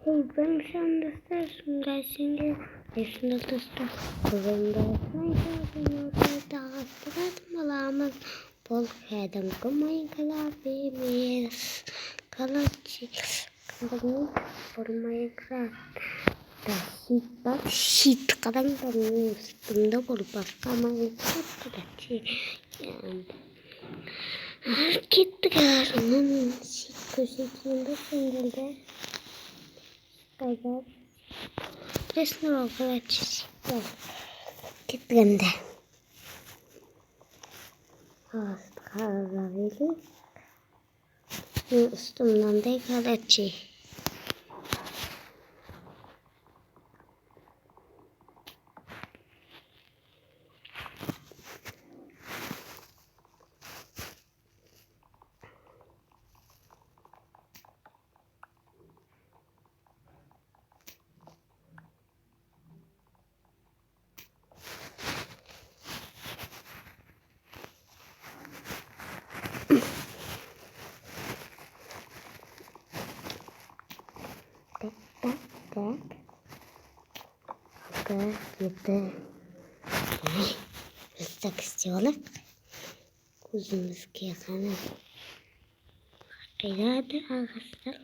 Ben şu anda istersin dersince yaşında tüstü. Kızımda etmeyi da hastaladım bol kadın kumayı kalabimiz kalıcı kadın formayı kırar da şit kadın da üstünde bol başka mayı kalıcı gitti karnının şit köşesinde sendilde kayar resmi olarak çizgiler gittiğinde hastaladım üstümden de kalıcı. Так, это так сделала. Кузумские ханы. Кайрады ағыстар.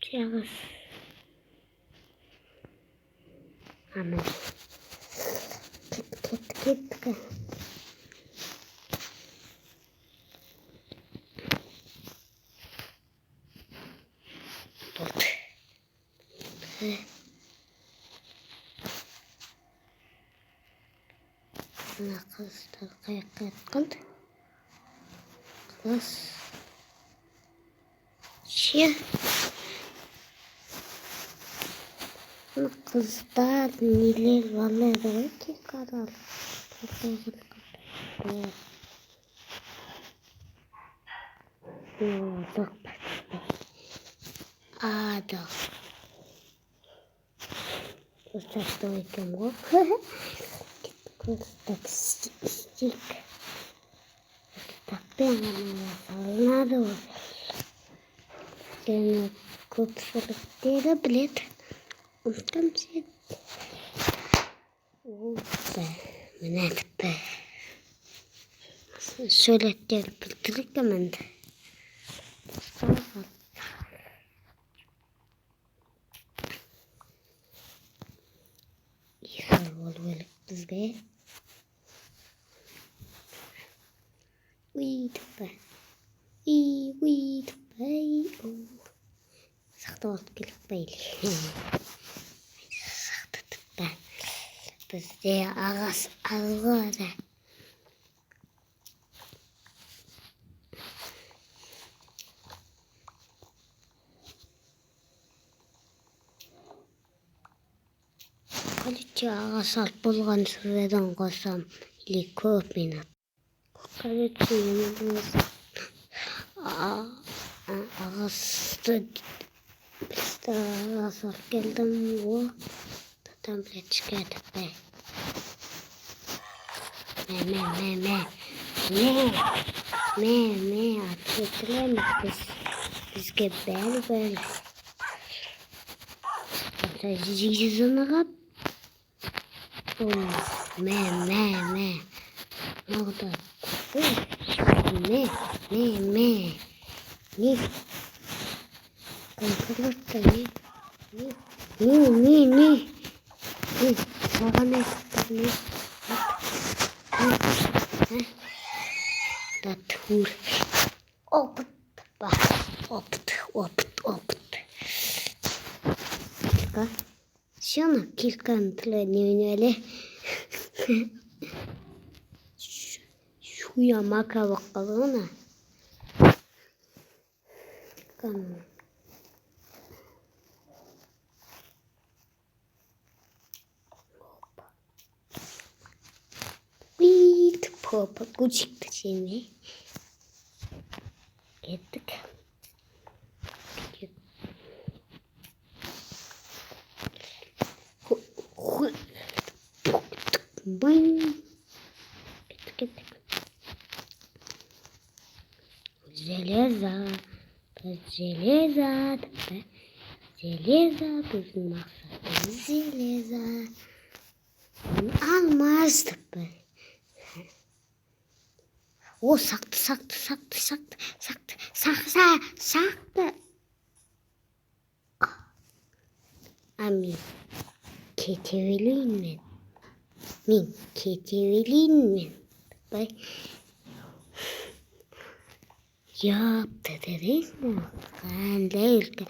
Чағыз. Амын. Кет. Болды. Мына қыздар қаяққа жатқан қыз ше мына қыздар нелер балалар бар екен қарал да Что это мог? Так стик. Так прямо надо. Я купила билет. Он там сидит. Мне это. Şöyle bildirdik hemen de. Böyle bizde. Сақтауат келіп бәйлі. Сақтатып бән. Бізде ағасы алғады. Қалетте ағасы алып болған сүрден қосам. Или көп минут. Қалетте емеліңіз. Ағасы Ağası geldim o tablete geldik be. Me atletlemiş bizge bel. Hatta yüzüne kap. Me. Ne oldu? Me. Ne? Kankalar da ne? Sağa ne? Da tur. Опыт. Все на килькантлы не Şuya maka bakalım. Kan. Papa çıktı şimdi. Gittik. Bang. Gittik. Железо. Железо біздің мақсатымыз железо. Алмаз тіпті. О, сақты. Мен кете берейін мен. Бай. Yaptı dedin mi? Ben değil ki.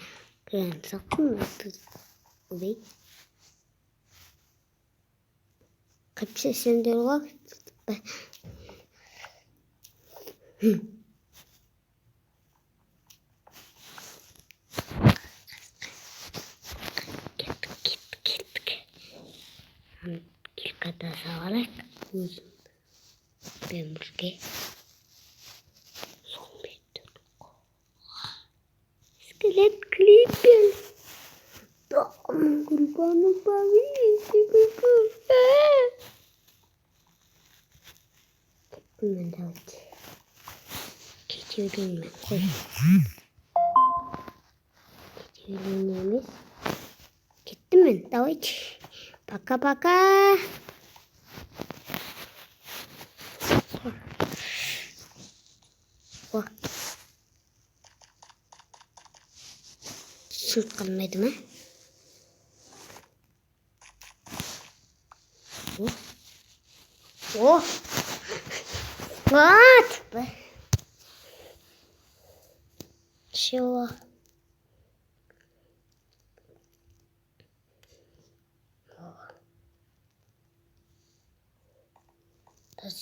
Ben sakın abi. Kaç sesinde var? Gittik. Kilkada savarak uzun. Ben buraya. İskelet klipin. Tamam kurbanım babi. Ben de öyle. Geçiyorum ben. Koy. Geçiyorum. Gittim ben. Давайте. Пока-пока. О. Түсініп қалмайды ма? О. Вот. Чего?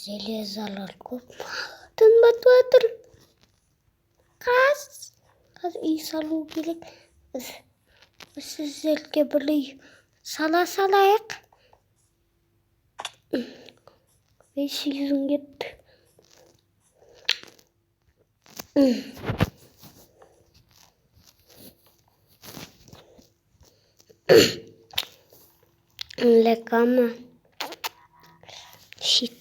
Железалар көп. Тынбатып жатыр. Қазір үй салу керек. Сіздерге бір үй салайық. 500 мың кетті. Лекама. Щит.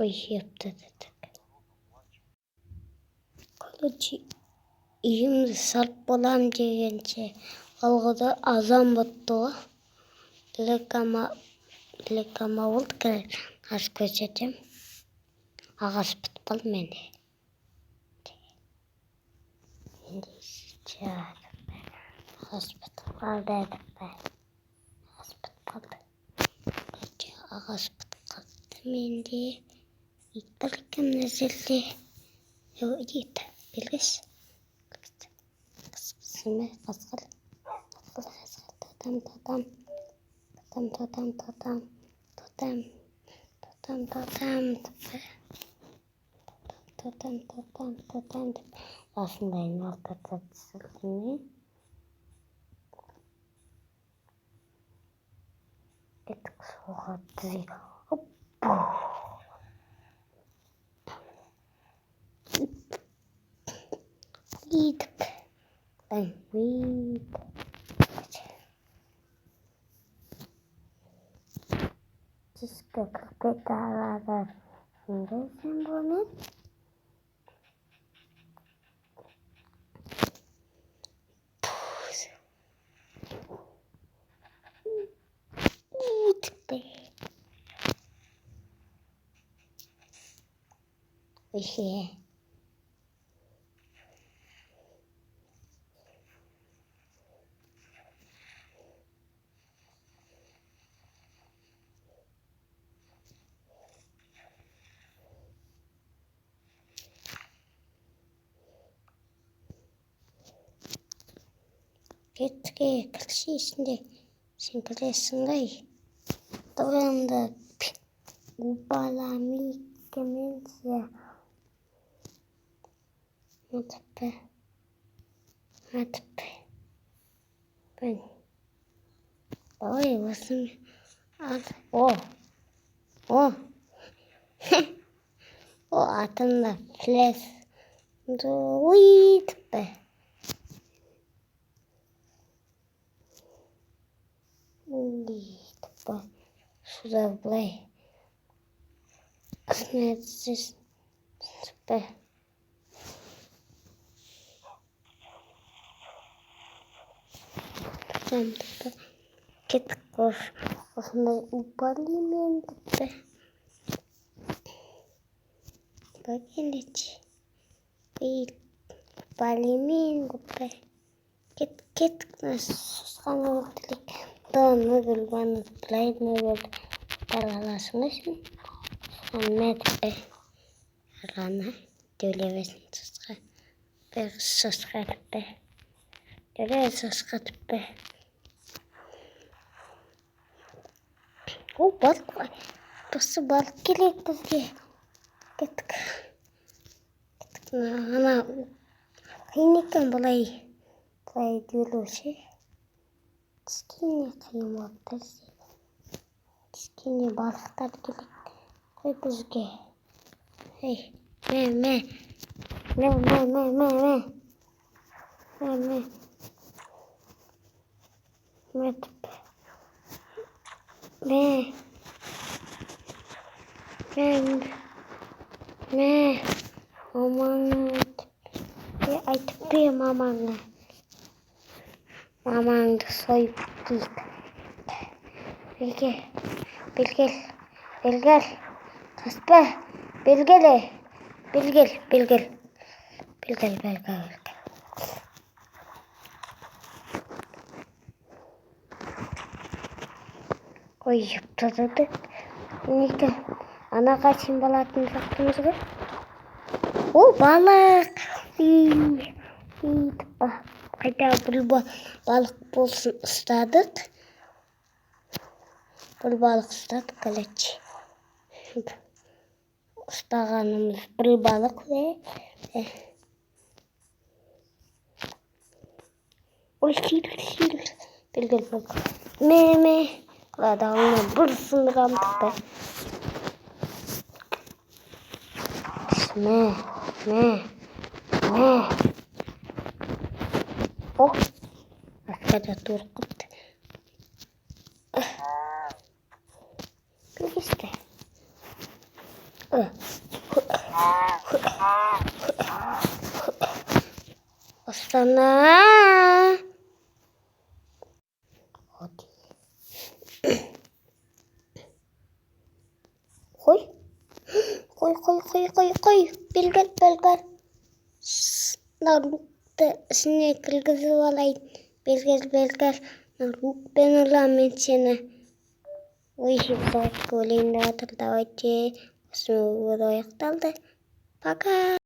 Ой, yaptı dedik. Короче, үйімді салып болам дегенше алғыда азан бұтты ғой. Лекама болды керек. Аз көрсетем. Ағаш бітіп қалды менде. Ағаш бітіп қалды. Ағаш бітіп қалды менде. Итбір кімді жерде. Ит, белгіш. Қысқысыме қасқыр. Тотам. Осындай малтата түсірдім. Кеттік суға түзейді. Гидіп. Түскі кірпет алады. Сондай сен болмен. Еще. Кетке кіршесінде сен кіресің ғай. Тұрымды ұпалами кеменсе. Матыппы. Бән. Ой, осым. О. О, атында флес. Ой, тіппі. суда былай снятсыз бе. Кеттік осындай упалимен бе. Бәкелечі. Упалимен бе. Кеттік сұсқаны өттілік. Дұн мүгіл баны тұлайды мүгіл балаласың үшін. Сұсқанмет бе. Рана дөйлевесін сұсқа. Бір сұсқатып бе. Дөйле сұсқатып бе. О, балық қой. Бұсы балық келек бізге. Кеттік. Ана қиын екен бұлай дөйлеуші. Кішкене қиын болып тұрсы. Кішкене балықтар келек қой бізге. Ей, мә. Мамаңды айтып бе мамаңа. Мамаңды сойып дейді. Белгел. Қаспа. Белгел. Ой, жұптадыды. Неге? Ана қашын балатын жақтымыз ғой. О, балық. Қайта бұл балық болсын ұстадық. Бұл балық ұстадық, қалачы. Ұстағанымыз бір балық. Ой, сил. Белгел. Мә. Қыладағына бір сындырамдық бе. Мә. О, аскада турқыпты. Білгесті. Остана. Қой. Белгел. Наруқты ішіне кіргізіп алайын. Белгел. Нарукпен ұламын сені. Ой, жібізақ көлейін да отыр. Давайте. Осыны аяқталды. Пока.